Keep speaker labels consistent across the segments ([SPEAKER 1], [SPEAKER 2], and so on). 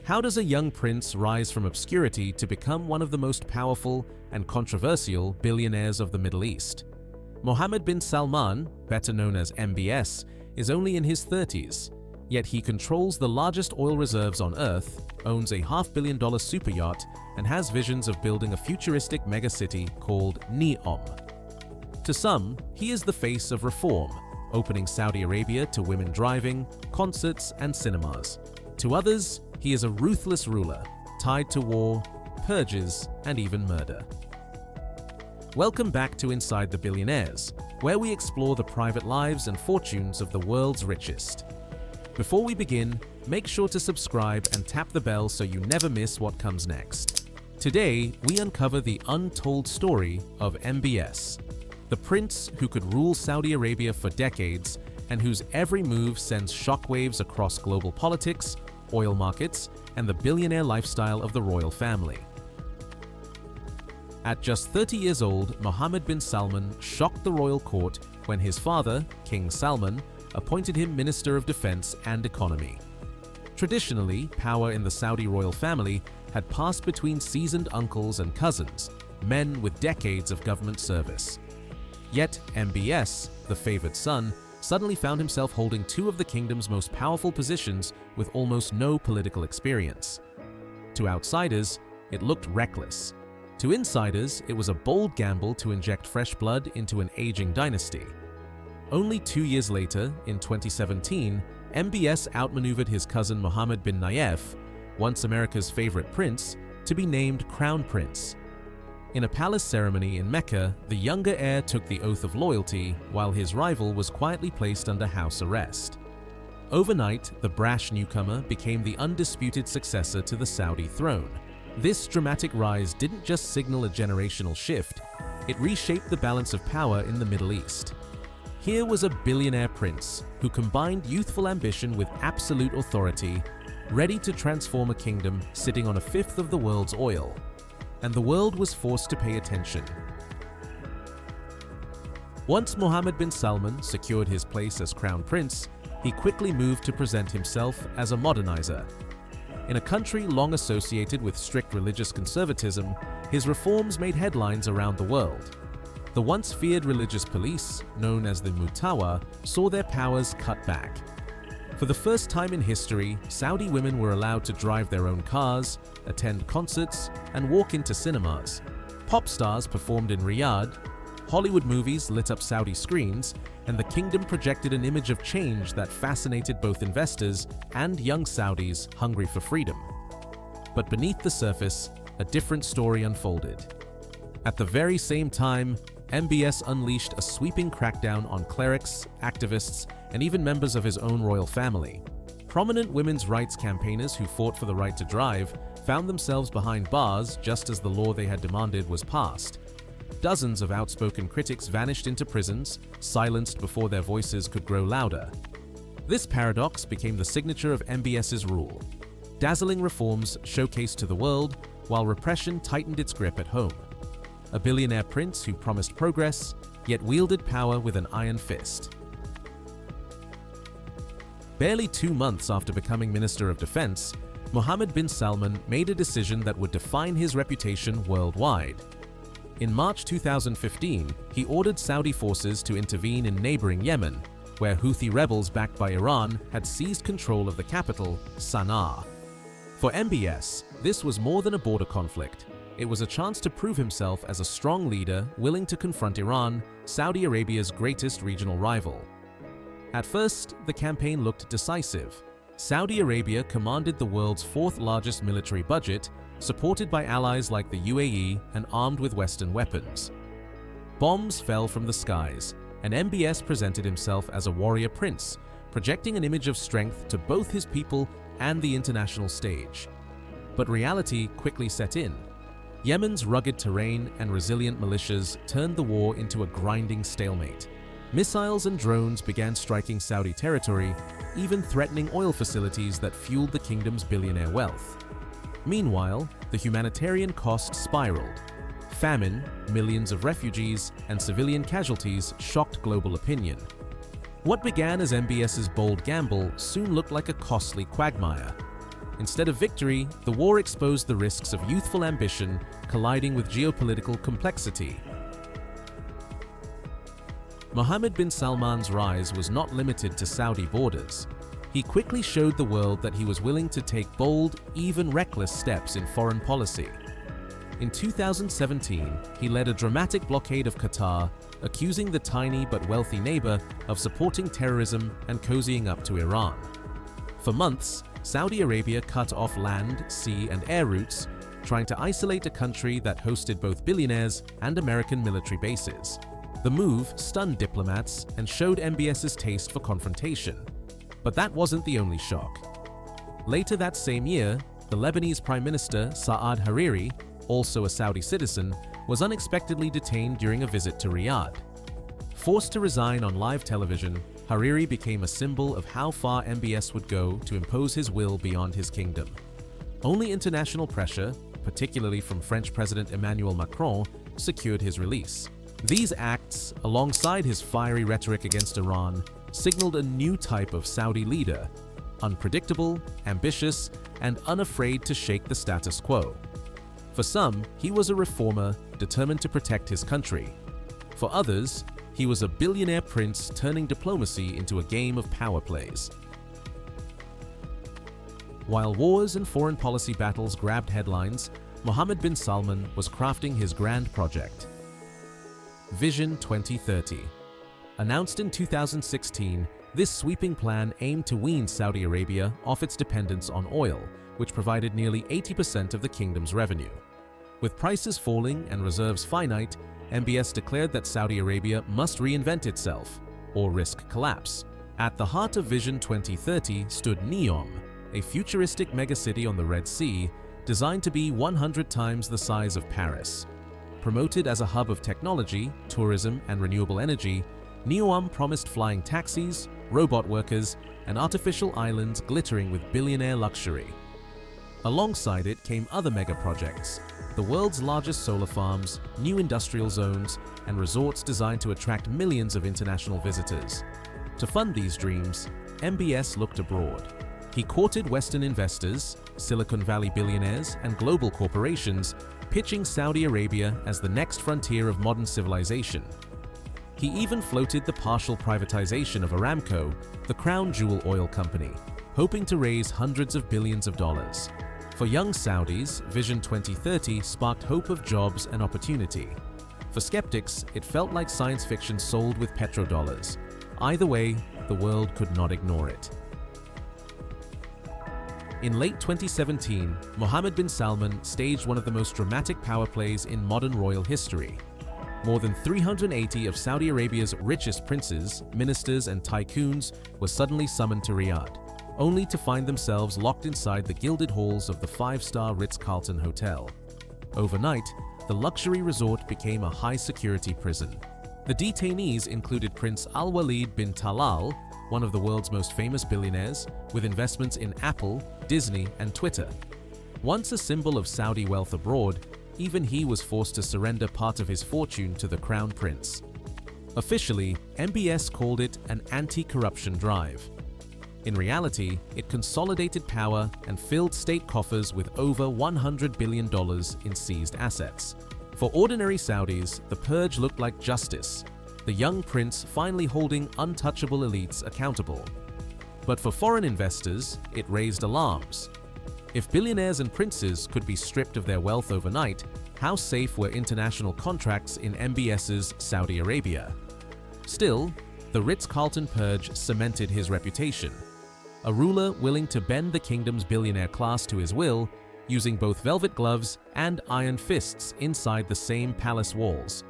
[SPEAKER 1] How does a young prince rise from obscurity to become one of the most powerful and controversial billionaires of the Middle East? Mohammed bin Salman, better known as MBS, is only in his 30s, yet he controls the largest oil reserves on Earth, owns a $500 million super yacht, and has visions of building a futuristic megacity called NEOM. To some, he is the face of reform, opening Saudi Arabia to women driving, concerts, and cinemas. To others, he is a ruthless ruler, tied to war, purges, and even murder. Welcome back to Inside the Billionaires, where we explore the private lives and fortunes of the world's richest. Before we begin, make sure to subscribe and tap the bell so you never miss what comes next. Today, we uncover the untold story of MBS, the prince who could rule Saudi Arabia for decades and whose every move sends shockwaves across global politics, oil markets, and the billionaire lifestyle of the royal family. At just 30 years old, Mohammed bin Salman shocked the royal court when his father, King Salman, appointed him Minister of Defense and Economy. Traditionally, power in the Saudi royal family had passed between seasoned uncles and cousins, men with decades of government service. Yet MBS, the favored son, suddenly found himself holding two of the kingdom's most powerful positions with almost no political experience. To outsiders, it looked reckless. To insiders, it was a bold gamble to inject fresh blood into an aging dynasty. Only 2 years later, in 2017, MBS outmaneuvered his cousin Mohammed bin Nayef, once America's favorite prince, to be named Crown Prince. In a palace ceremony in Mecca, the younger heir took the oath of loyalty, while his rival was quietly placed under house arrest. Overnight, the brash newcomer became the undisputed successor to the Saudi throne. This dramatic rise didn't just signal a generational shift, it reshaped the balance of power in the Middle East. Here was a billionaire prince who combined youthful ambition with absolute authority, ready to transform a kingdom sitting on a fifth of the world's oil. And the world was forced to pay attention. Once Mohammed bin Salman secured his place as crown prince, he quickly moved to present himself as a modernizer. In a country long associated with strict religious conservatism, his reforms made headlines around the world. The once feared religious police, known as the Mutawa, saw their powers cut back. For the first time in history, Saudi women were allowed to drive their own cars, attend concerts, and walk into cinemas. Pop stars performed in Riyadh, Hollywood movies lit up Saudi screens, and the kingdom projected an image of change that fascinated both investors and young Saudis hungry for freedom. But beneath the surface, a different story unfolded. At the very same time, MBS unleashed a sweeping crackdown on clerics, activists, and even members of his own royal family. Prominent women's rights campaigners who fought for the right to drive found themselves behind bars just as the law they had demanded was passed. Dozens of outspoken critics vanished into prisons, silenced before their voices could grow louder. This paradox became the signature of MBS's rule. Dazzling reforms showcased to the world, while repression tightened its grip at home. A billionaire prince who promised progress, yet wielded power with an iron fist. Barely 2 months after becoming Minister of Defense, Mohammed bin Salman made a decision that would define his reputation worldwide. In March 2015, he ordered Saudi forces to intervene in neighboring Yemen, where Houthi rebels backed by Iran had seized control of the capital, Sana'a. For MBS, this was more than a border conflict. It was a chance to prove himself as a strong leader willing to confront Iran, Saudi Arabia's greatest regional rival. At first, the campaign looked decisive. Saudi Arabia commanded the world's fourth largest military budget, supported by allies like the UAE and armed with Western weapons. Bombs fell from the skies, and MBS presented himself as a warrior prince, projecting an image of strength to both his people and the international stage. But reality quickly set in. Yemen's rugged terrain and resilient militias turned the war into a grinding stalemate. Missiles and drones began striking Saudi territory, even threatening oil facilities that fueled the kingdom's billionaire wealth. Meanwhile, the humanitarian cost spiraled. Famine, millions of refugees, and civilian casualties shocked global opinion. What began as MBS's bold gamble soon looked like a costly quagmire. Instead of victory, the war exposed the risks of youthful ambition colliding with geopolitical complexity. Mohammed bin Salman's rise was not limited to Saudi borders. He quickly showed the world that he was willing to take bold, even reckless steps in foreign policy. In 2017, he led a dramatic blockade of Qatar, accusing the tiny but wealthy neighbor of supporting terrorism and cozying up to Iran. For months, Saudi Arabia cut off land, sea, and air routes, trying to isolate a country that hosted both billionaires and American military bases. The move stunned diplomats and showed MBS's taste for confrontation. But that wasn't the only shock. Later that same year, the Lebanese Prime Minister Saad Hariri, also a Saudi citizen, was unexpectedly detained during a visit to Riyadh. Forced to resign on live television, Hariri became a symbol of how far MBS would go to impose his will beyond his kingdom. Only international pressure, particularly from French President Emmanuel Macron, secured his release. These acts, alongside his fiery rhetoric against Iran, signaled a new type of Saudi leader, unpredictable, ambitious, and unafraid to shake the status quo. For some, he was a reformer determined to protect his country. For others, he was a billionaire prince turning diplomacy into a game of power plays. While wars and foreign policy battles grabbed headlines, Mohammed bin Salman was crafting his grand project. Vision 2030. Announced in 2016, this sweeping plan aimed to wean Saudi Arabia off its dependence on oil, which provided nearly 80% of the kingdom's revenue. With prices falling and reserves finite, MBS declared that Saudi Arabia must reinvent itself, or risk collapse. At the heart of Vision 2030 stood NEOM, a futuristic megacity on the Red Sea, designed to be 100 times the size of Paris. Promoted as a hub of technology, tourism, and renewable energy, NEOM promised flying taxis, robot workers, and artificial islands glittering with billionaire luxury. Alongside it came other mega projects, the world's largest solar farms, new industrial zones, and resorts designed to attract millions of international visitors. To fund these dreams, MBS looked abroad. He courted Western investors, Silicon Valley billionaires, and global corporations, pitching Saudi Arabia as the next frontier of modern civilization. He even floated the partial privatization of Aramco, the crown jewel oil company, hoping to raise hundreds of billions of dollars. For young Saudis, Vision 2030 sparked hope of jobs and opportunity. For skeptics, it felt like science fiction sold with petrodollars. Either way, the world could not ignore it. In late 2017, Mohammed bin Salman staged one of the most dramatic power plays in modern royal history. More than 380 of Saudi Arabia's richest princes, ministers, and tycoons were suddenly summoned to Riyadh, only to find themselves locked inside the gilded halls of the five-star Ritz-Carlton hotel. Overnight, the luxury resort became a high-security prison. The detainees included Prince Al-Walid bin Talal, one of the world's most famous billionaires, with investments in Apple, Disney, and Twitter. Once a symbol of Saudi wealth abroad, even he was forced to surrender part of his fortune to the crown prince. Officially, MBS called it an anti-corruption drive. In reality, it consolidated power and filled state coffers with over $100 billion in seized assets. For ordinary Saudis, the purge looked like justice, the young prince finally holding untouchable elites accountable. But for foreign investors, it raised alarms. If billionaires and princes could be stripped of their wealth overnight, how safe were international contracts in MBS's Saudi Arabia? Still, the Ritz-Carlton purge cemented his reputation. A ruler willing to bend the kingdom's billionaire class to his will, using both velvet gloves and iron fists inside the same palace walls.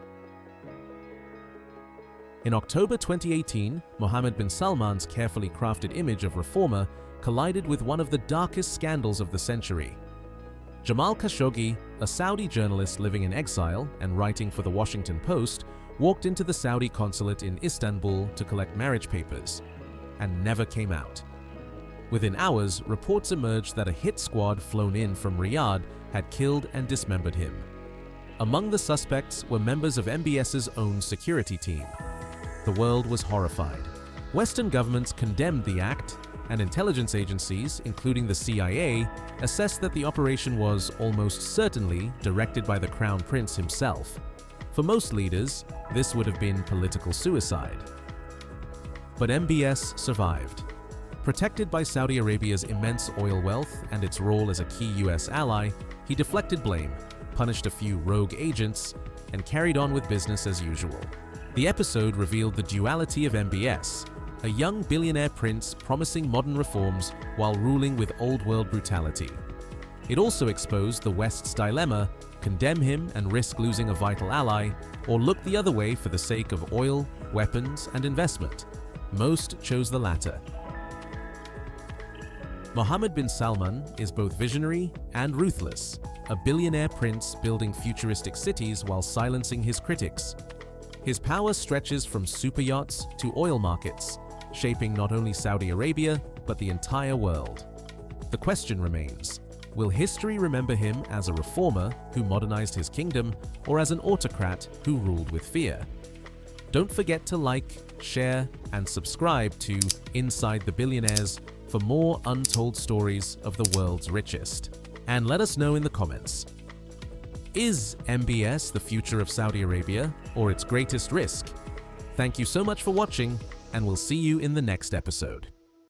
[SPEAKER 1] In October 2018, Mohammed bin Salman's carefully crafted image of reformer collided with one of the darkest scandals of the century. Jamal Khashoggi, a Saudi journalist living in exile and writing for the Washington Post, walked into the Saudi consulate in Istanbul to collect marriage papers, and never came out. Within hours, reports emerged that a hit squad flown in from Riyadh had killed and dismembered him. Among the suspects were members of MBS's own security team. The world was horrified. Western governments condemned the act, and intelligence agencies, including the CIA, assessed that the operation was almost certainly directed by the Crown Prince himself. For most leaders, this would have been political suicide. But MBS survived. Protected by Saudi Arabia's immense oil wealth and its role as a key US ally, he deflected blame, punished a few rogue agents, and carried on with business as usual. The episode revealed the duality of MBS, a young billionaire prince promising modern reforms while ruling with old-world brutality. It also exposed the West's dilemma: condemn him and risk losing a vital ally, or look the other way for the sake of oil, weapons, and investment. Most chose the latter. Mohammed bin Salman is both visionary and ruthless, a billionaire prince building futuristic cities while silencing his critics. His power stretches from super yachts to oil markets, shaping not only Saudi Arabia, but the entire world. The question remains: will history remember him as a reformer who modernized his kingdom, or as an autocrat who ruled with fear? Don't forget to like, share, and subscribe to Inside the Billionaires for more untold stories of the world's richest. And let us know in the comments: is MBS the future of Saudi Arabia, or its greatest risk? Thank you so much for watching, and we'll see you in the next episode.